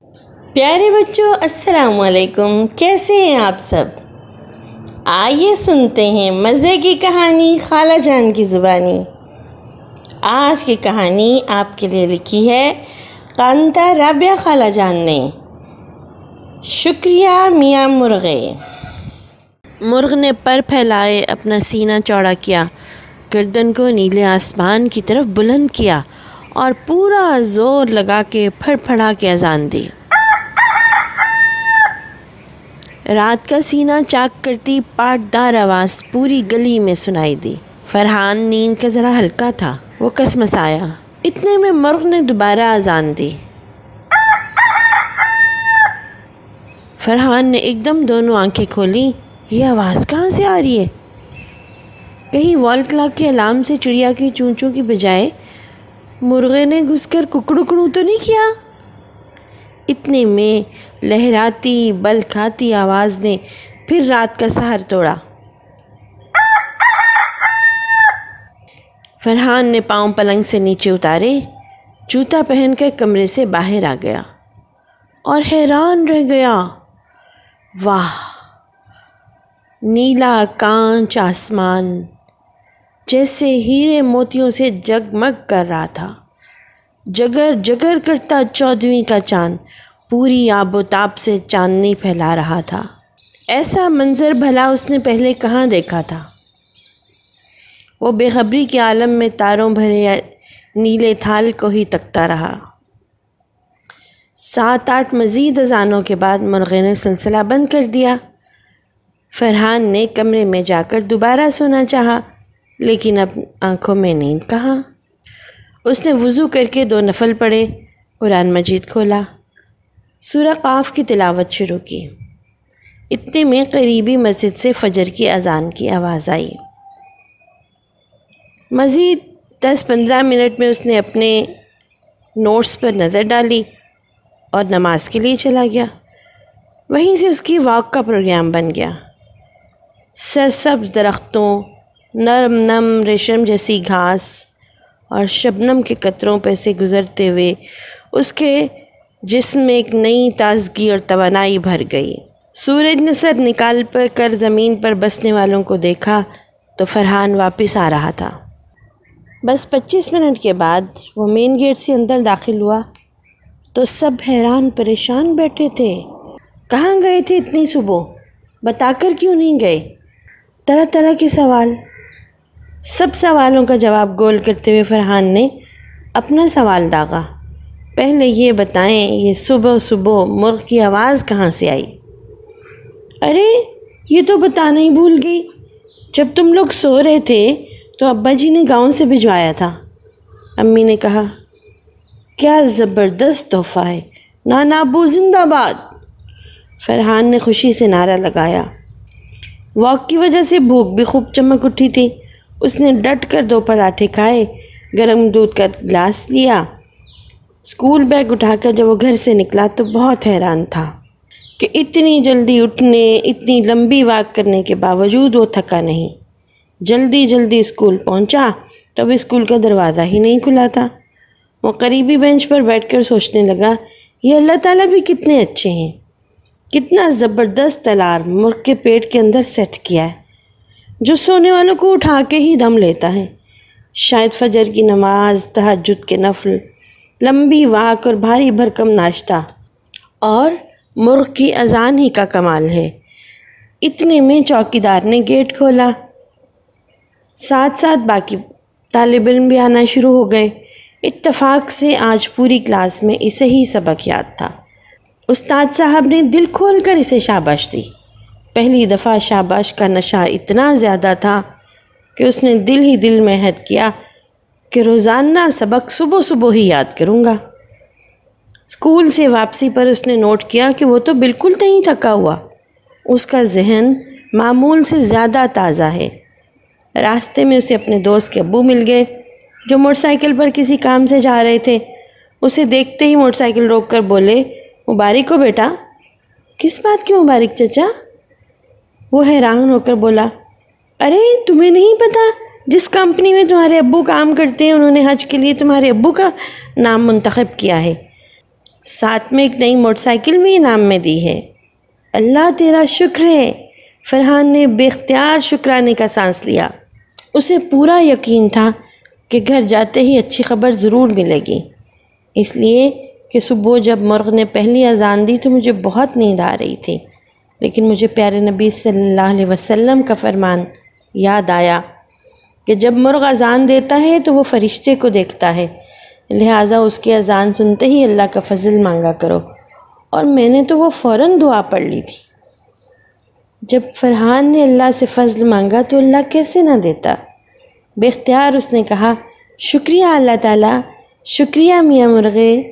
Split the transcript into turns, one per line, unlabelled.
پیارے بچوں السلام علیکم، کیسے ہیں آپ سب؟ آئیے سنتے ہیں مزے کی کہانی خالہ جان کی زبانی۔ آج کی کہانی آپ کے لیے لکھی ہے کانتا رابعہ خالہ جان نے۔ شکریہ میاں مرغے۔ مرغ نے پر پھیلائے اپنا سینہ چوڑا کیا، گردن کو نیلے آسمان کی طرف بلند کیا اور پورا زور لگا کے پھڑ پھڑا کے اذان دی۔ رات کا سینہ چاک کرتی پاٹدار آواز پوری گلی میں سنائی دی۔ فرحان نیند کا ذرا ہلکا تھا، وہ کسمسایا۔ اتنے میں مرغ نے دوبارہ اذان دی۔ فرحان نے ایک دم دونوں آنکھیں کھولی، یہ آواز کہاں سے آ رہی ہے؟ کہیں وال کلاک کے الارم سے چڑیا کی چونچوں کی بجائے مرغے نے گھس کر ککڑو تو نہیں کیا؟ اتنے میں لہراتی بل کھاتی آواز نے پھر رات کا سحر توڑا۔ فرحان نے پاؤں پلنگ سے نیچے اتارے، جوتا پہن کر کمرے سے باہر آ گیا اور حیران رہ گیا۔ واہ! نیلا کانچ آسمان جیسے ہیرے موتیوں سے جگمگ کر رہا تھا۔ جگر جگر کرتا 14ویں کا چاند پوری آب و تاب سے چاندنی پھیلا رہا تھا۔ ایسا منظر بھلا اس نے پہلے کہاں دیکھا تھا؟ وہ بے خبری کے عالم میں تاروں بھرے نیلے تھال کو ہی تکتا رہا۔ 7-8 مزید اذانوں کے بعد مرغے نے سلسلہ بند کر دیا۔ فرحان نے کمرے میں جا کر دوبارہ سونا چاہا، لیکن اب آنکھوں میں نیند کہاں۔ اس نے وضو کر کے 2 نفل پڑھے، قرآن مجید کھولا، سورہ قاف کی تلاوت شروع کی۔ اتنے میں قریبی مسجد سے فجر کی اذان کی آواز آئی۔ مزید 10-15 منٹ میں اس نے اپنے نوٹس پر نظر ڈالی اور نماز کے لیے چلا گیا۔ وہیں سے اس کی واک کا پروگرام بن گیا۔ سرسبز درختوں، نرم نم ریشم جیسی گھاس اور شبنم کے قطروں پہ سے گزرتے ہوئے اس کے جسم میں ایک نئی تازگی اور توانائی بھر گئی۔ سورج نے سر نکال کر زمین پر بسنے والوں کو دیکھا تو فرحان واپس آ رہا تھا۔ بس 25 منٹ کے بعد وہ مین گیٹ سے اندر داخل ہوا تو سب حیران پریشان بیٹھے تھے۔ کہاں گئے تھے اتنی صبح؟ بتا کر کیوں نہیں گئے؟ طرح طرح کے سوال۔ سب سوالوں کا جواب گول کرتے ہوئے فرحان نے اپنا سوال داغا۔ پہلے یہ بتائیں، یہ صبح صبح مرغ کی آواز کہاں سے آئی؟ ارے یہ تو بتانا ہی بھول گئی، جب تم لوگ سو رہے تھے تو ابا جی نے گاؤں سے بھجوایا تھا۔ امی نے کہا، کیا زبردست تحفہ ہے، نانا ابو زندہ باد۔ فرحان نے خوشی سے نعرہ لگایا۔ واک کی وجہ سے بھوک بھی خوب چمک اٹھی تھی۔ اس نے ڈٹ کر 2 پراٹھے کھائے، گرم دودھ کا گلاس لیا۔ اسکول بیگ اٹھا کر جب وہ گھر سے نکلا تو بہت حیران تھا کہ اتنی جلدی اٹھنے، اتنی لمبی واک کرنے کے باوجود وہ تھکا نہیں۔ جلدی جلدی اسکول پہنچا تو اب اسکول کا دروازہ ہی نہیں کھلا تھا۔ وہ قریبی بینچ پر بیٹھ کر سوچنے لگا، یہ اللہ تعالیٰ بھی کتنے اچھے ہیں، کتنا زبردست الارم مرغ کے پیٹ کے اندر سیٹ کیا ہے، جو سونے والوں کو اٹھا کے ہی دم لیتا ہے۔ شاید فجر کی نماز، تہجد کے نفل، لمبی واک اور بھاری بھرکم ناشتہ اور مرغ کی اذان ہی کا کمال ہے۔ اتنے میں چوکیدار نے گیٹ کھولا۔ ساتھ ساتھ باقی طالب علم بھی آنا شروع ہو گئے۔ اتفاق سے آج پوری کلاس میں اسے ہی سبق یاد تھا۔ استاد صاحب نے دل کھول کر اسے شاباش دی۔ پہلی دفعہ شاباش کا نشہ اتنا زیادہ تھا کہ اس نے دل ہی دل میں عہد کیا کہ روزانہ سبق صبح صبح ہی یاد کروں گا۔ اسکول سے واپسی پر اس نے نوٹ کیا کہ وہ تو بالکل نہیں تھکا ہوا، اس کا ذہن معمول سے زیادہ تازہ ہے۔ راستے میں اسے اپنے دوست کے ابو مل گئے جو موٹر سائیکل پر کسی کام سے جا رہے تھے۔ اسے دیکھتے ہی موٹر سائیکل روک کر بولے، مبارک ہو بیٹا۔ کس بات کی مبارک چچا؟ وہ حیران ہو کر بولا، ارے تمہیں نہیں پتا جس کمپنی میں تمہارے ابو کام کرتے ہیں انہوں نے حج کے لیے تمہارے ابو کا نام منتخب کیا ہے۔ ساتھ میں ایک نئی موٹر سائیکل بھی انعام میں دی ہے۔ اللہ تیرا شکر ہے۔ فرحان نے بے اختیار شکرانے کا سانس لیا۔ اسے پورا یقین تھا کہ گھر جاتے ہی اچھی خبر ضرور ملے گی، اس لیے کہ صبح جب مرغ نے پہلی اذان دی تو مجھے بہت نیند آ رہی تھی، لیکن مجھے پیارے نبی صلی اللہ علیہ وسلم کا فرمان یاد آیا کہ جب مرغ اذان دیتا ہے تو وہ فرشتے کو دیکھتا ہے، لہٰذا اس کی اذان سنتے ہی اللہ کا فضل مانگا کرو، اور میں نے تو وہ فوراً دعا پڑھ لی تھی۔ جب فرحان نے اللہ سے فضل مانگا تو اللہ کیسے نہ دیتا؟ بے اختیار اس نے کہا، شکریہ اللہ تعالیٰ، شکریہ میاں مرغے۔